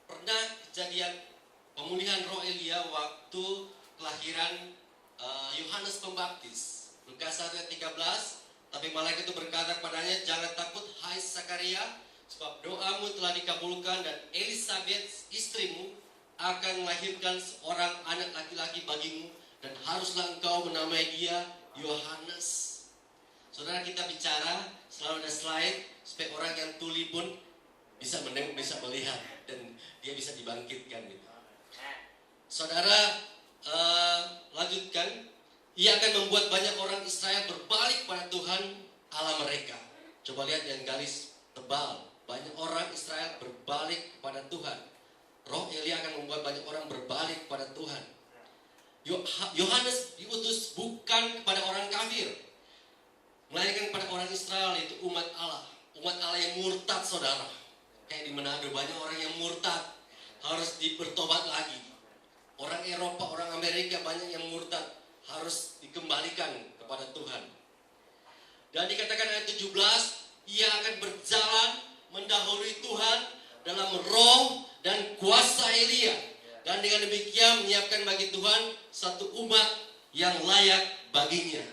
Pernah kejadian pemulihan roh Elia waktu kelahiran Yohanes Pembaptis. Lukas 1 ayat 13, tapi malaikat itu berkata kepadanya, jangan takut hai Sakaria, sebab doamu telah dikabulkan dan Elisabet istrimu akan melahirkan seorang anak laki-laki bagimu dan haruslah engkau menamai dia Yohanes. Saudara, kita bicara selalu ada slide supaya orang yang tuli pun bisa menengok, bisa melihat dan dia bisa dibangkitkan gitu. Saudara, lanjutkan. Ia akan membuat banyak orang Israel berbalik pada Tuhan Allah mereka. Coba lihat yang garis tebal. Banyak orang Israel berbalik kepada Tuhan. Roh Elia akan membuat banyak orang berbalik kepada Tuhan. Yohanes diutus bukan kepada orang kafir, melainkan kepada orang Israel, yaitu umat Allah. Umat Allah yang murtad, saudara. Kayak di Manado banyak orang yang murtad, harus bertobat lagi. Orang Eropa, orang Amerika banyak yang murtad, harus dikembalikan kepada Tuhan. Dan dikatakan ayat 17, ia akan berjalan mendahului Tuhan dalam roh dan kuasa Elia, dan dengan demikian menyiapkan bagi Tuhan satu umat yang layak baginya.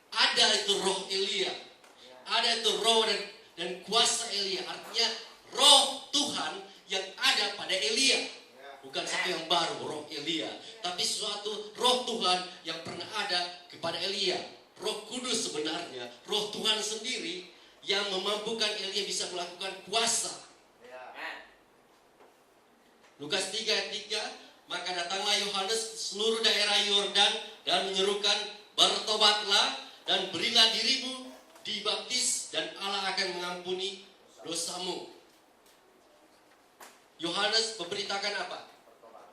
Ada itu roh Elia, ada itu roh dan kuasa Elia. Artinya roh Tuhan yang ada pada Elia. Bukan satu yang baru, roh Elia, tapi suatu roh Tuhan yang pernah ada kepada Elia. Roh Kudus sebenarnya, roh Tuhan sendiri yang memampukan Elia bisa melakukan puasa. Lukas 3 ayat 3, maka datanglah Yohanes ke seluruh daerah Yordan dan menyerukan, bertobatlah dan berilah dirimu dibaptis dan Allah akan mengampuni dosamu. Yohanes memberitakan apa?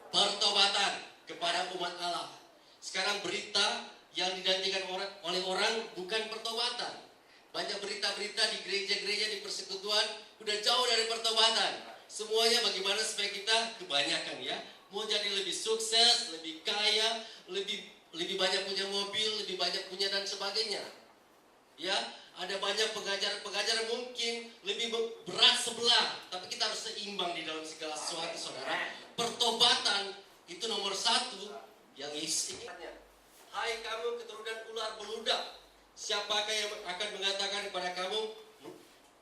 Pertobatan kepada umat Allah. Sekarang berita yang didantikan oleh orang bukan pertobatan. Banyak berita-berita di gereja-gereja, di persekutuan udah jauh dari pertobatan. Semuanya bagaimana supaya kita kebanyakan ya mau jadi lebih sukses, lebih kaya, lebih banyak punya mobil, lebih banyak punya dan sebagainya. Ya, ada banyak pengajar mungkin lebih berat sebelah, tapi kita harus seimbang di dalam segala sesuatu, saudara. Pertobatan itu nomor satu yang Yesus ingatnya. Hai kamu keturunan ular beludak, siapakah yang akan mengatakan kepada kamu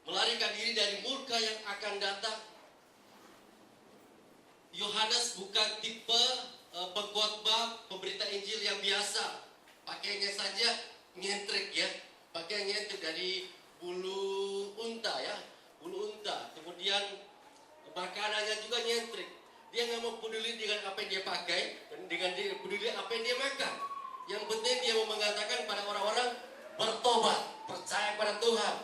melarikan diri dari murka yang akan datang? Yohanes bukan tipe pengkhotbah pemberita Injil yang biasa, pakainya saja nyentrik ya. Pakaiannya itu dari bulu unta ya, bulu unta. Kemudian makanannya juga nyentrik. Dia nggak mau peduli dengan apa yang dia pakai dan dengan dia peduli apa yang dia makan. Yang penting dia mau mengatakan pada orang-orang bertobat, percaya pada Tuhan.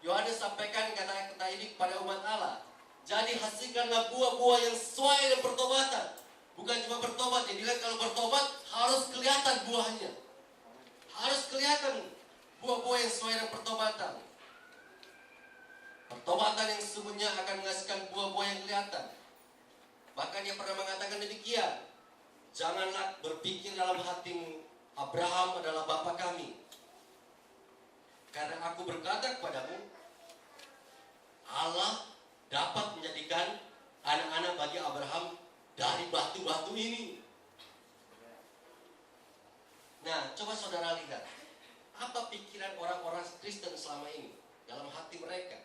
Yohanes sampaikan kata-kata ini kepada umat Allah. Jadi hasilkanlah buah-buah yang sesuai dengan pertobatan. Bukan cuma bertobat, dia bilang kalau bertobat harus kelihatan buahnya. Harus kelihatan buah-buah yang sesuai dengan pertobatan. Pertobatan yang sesungguhnya akan menghasilkan buah-buah yang kelihatan. Bahkan dia pernah mengatakan demikian, janganlah berpikir dalam hatimu, Abraham adalah bapa kami. Karena aku berkata kepadamu, Allah dapat menjadikan anak-anak bagi Abraham dari batu-batu ini. Nah, coba saudara lihat, apa pikiran orang-orang Kristen selama ini dalam hati mereka?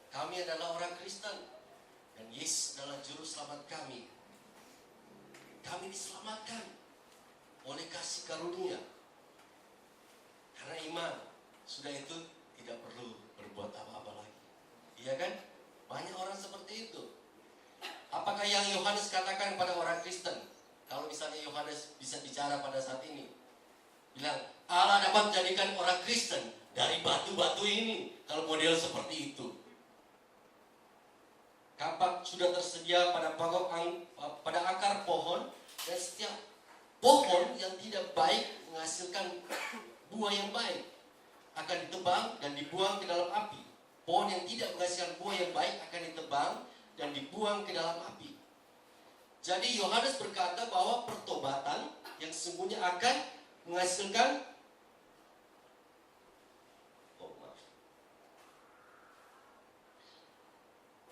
Kami adalah orang Kristen dan Yesus adalah juru selamat kami. Kami diselamatkan oleh kasih karunia karena iman. Sudah itu tidak perlu berbuat apa-apa lagi. Iya kan? Banyak orang seperti itu. Apakah yang Yohanes katakan pada orang Kristen? Kalau misalnya Yohanes bisa bicara pada saat ini, bilang Allah dapat menjadikan orang Kristen dari batu-batu ini. Kalau model seperti itu, kapak sudah tersedia pada pada akar pohon, dan setiap pohon yang tidak baik menghasilkan buah yang baik akan ditebang dan dibuang ke dalam api. Pohon yang tidak menghasilkan buah yang baik akan ditebang dan dibuang ke dalam api. Jadi Yohanes berkata bahwa pertobatan yang sesungguhnya akan menghasilkan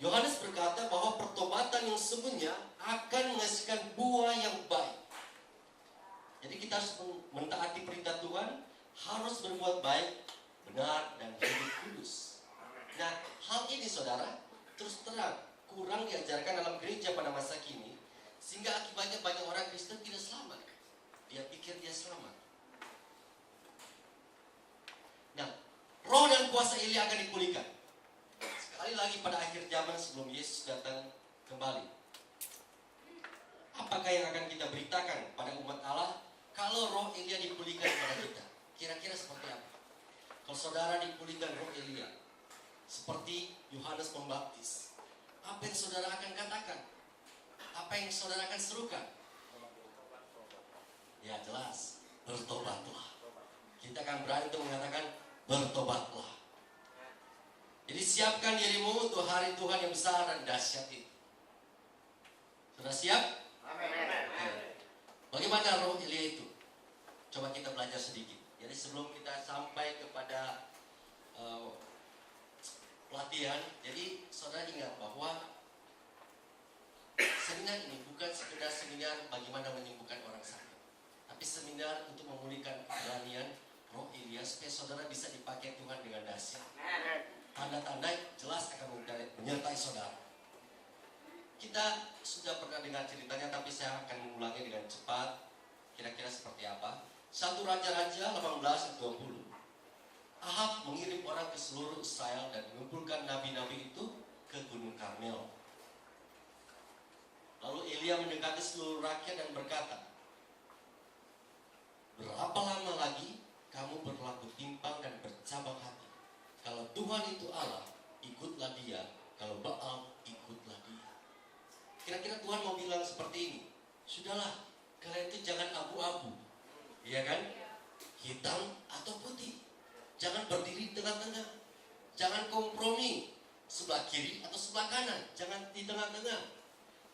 Yohanes berkata bahwa pertobatan yang sesungguhnya akan menghasilkan buah yang baik. Jadi kita harus mentaati perintah Tuhan, harus berbuat baik, benar, dan hidup kudus. Nah, hal ini saudara, terus terang kurang diajarkan dalam gereja pada masa kini, sehingga akibatnya banyak orang Kristen tidak selamat. Dia pikir dia selamat. Nah, roh dan kuasa Elia akan dipulihkan. Sekali lagi pada akhir zaman sebelum Yesus datang kembali. Apakah yang akan kita beritakan pada umat Allah kalau roh Elia dipulihkan kepada kita? Kira-kira seperti apa? Kalau saudara dipulihkan roh Elia seperti Yohanes Pembaptis, apa yang saudara akan katakan? Apa yang saudara akan serukan? Ya jelas, bertobatlah. Kita akan berani untuk mengatakan bertobatlah. Jadi siapkan dirimu untuk hari Tuhan yang besar dan dahsyat itu. Sudah siap? Amin. Bagaimana roh Elia itu? Coba kita belajar sedikit. Jadi sebelum kita sampai kepada pelatihan, jadi saudara ingat bahwa seminar ini bukan sekedar seminar bagaimana menyembuhkan orang sakit, tapi seminar untuk memulihkan keberanian roh Elia supaya saudara bisa dipakai Tuhan dengan dahsyat. Tanda-tanda jelas akan menyertai saudara. Kita sudah pernah dengar ceritanya, tapi saya akan mengulangi dengan cepat. Kira-kira seperti apa? 1 Raja-Raja 18:20. Ahab mengirim orang ke seluruh Israel dan mengumpulkan nabi-nabi itu ke Gunung Karmel. Lalu Elia mendekati seluruh rakyat dan berkata, berapa lama lagi kamu berlaku timpang dan bercabang hati? Kalau Tuhan itu Allah, ikutlah dia. Kalau Baal, ikutlah dia. Kira-kira Tuhan mau bilang seperti ini, sudahlah, kalian itu jangan abu-abu, iya kan? Hitam atau putih. Jangan berdiri di tengah-tengah. Jangan kompromi sebelah kiri atau sebelah kanan. Jangan di tengah-tengah.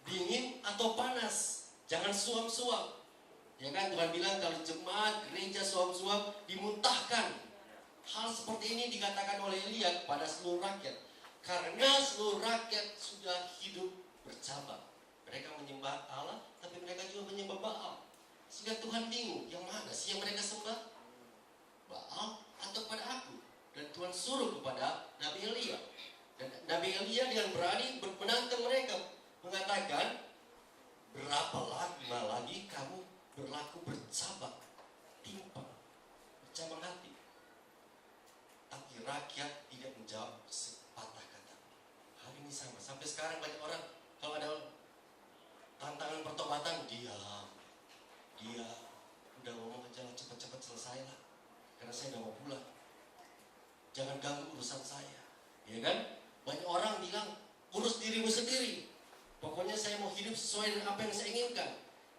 Dingin atau panas. Jangan suam-suam. Ya kan, Tuhan bilang kalau jemaat gereja suam-suam dimuntahkan. Hal seperti ini dikatakan oleh Elia kepada seluruh rakyat. Karena seluruh rakyat sudah hidup bercabang. Mereka menyembah Allah, tapi mereka juga menyembah Baal. Sehingga Tuhan bingung, yang mana sih yang mereka sembah? Baal atau pada aku? Dan Tuhan suruh kepada Nabi Elia. Dan Nabi Elia dengan berani menantang mereka, mengatakan, berapa lama lagi kamu berlaku bercabang, timpang, bercabang hati? Tapi rakyat tidak menjawab sepatah kata. Hari ini sama, sampai sekarang banyak orang kalau ada tantangan pertobatan, dia udah ngomong aja lah, cepat-cepat selesai lah, karena saya udah mau pulang, jangan ganggu urusan saya, ya kan? Banyak orang bilang, urus dirimu sendiri, pokoknya saya mau hidup sesuai dengan apa yang saya inginkan.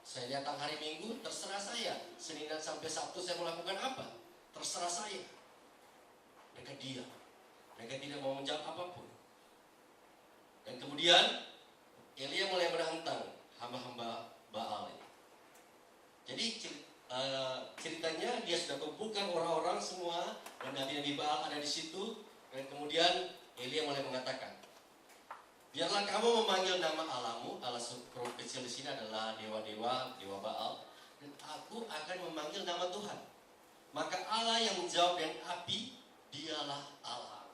Saya datang hari Minggu, terserah saya. Senin sampai Sabtu saya melakukan apa, terserah saya. Mereka diam, mereka tidak mau menjawab apapun. Dan kemudian Elia mulai menantang hamba-hamba Baal. Jadi ceritanya dia sudah kumpulkan orang-orang semua dan nabi-nabi Baal ada di situ. Dan kemudian Elia mulai mengatakan, biarlah kamu memanggil nama Allahmu. Allah kecil di sini adalah dewa-dewa, dewa Baal, dan aku akan memanggil nama Tuhan. Maka Allah yang menjawab dengan api, dialah Allah.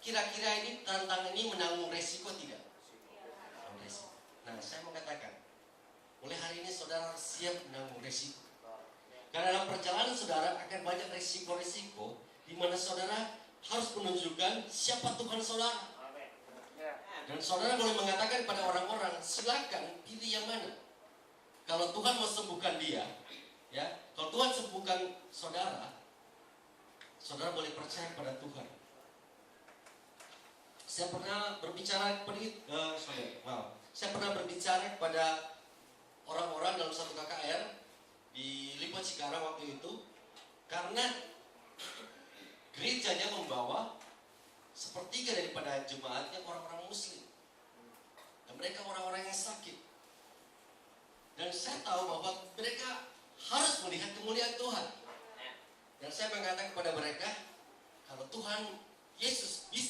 Kira-kira ini tantangan ini menanggung resiko tidak? Resiko. Nah, saya mau katakan, mulai hari ini saudara siap menanggung resiko. Karena dalam perjalanan saudara akan banyak resiko-resiko di mana saudara harus menunjukkan siapa Tuhan saudara. Dan saudara boleh mengatakan pada orang-orang, silakan pilih yang mana. Kalau Tuhan mau sembuhkan dia, ya, kalau Tuhan sembuhkan saudara, saudara boleh percaya pada Tuhan. Saya pernah berbicara kepada orang-orang dalam satu KKR di Lipo Cikarang waktu itu, karena gerejanya membawa sepertiga daripada jemaatnya orang-orang Muslim, dan mereka orang-orang yang sakit. Dan saya tahu bahwa mereka harus melihat kemuliaan Tuhan. Dan saya mengatakan kepada mereka, kalau Tuhan Yesus bisa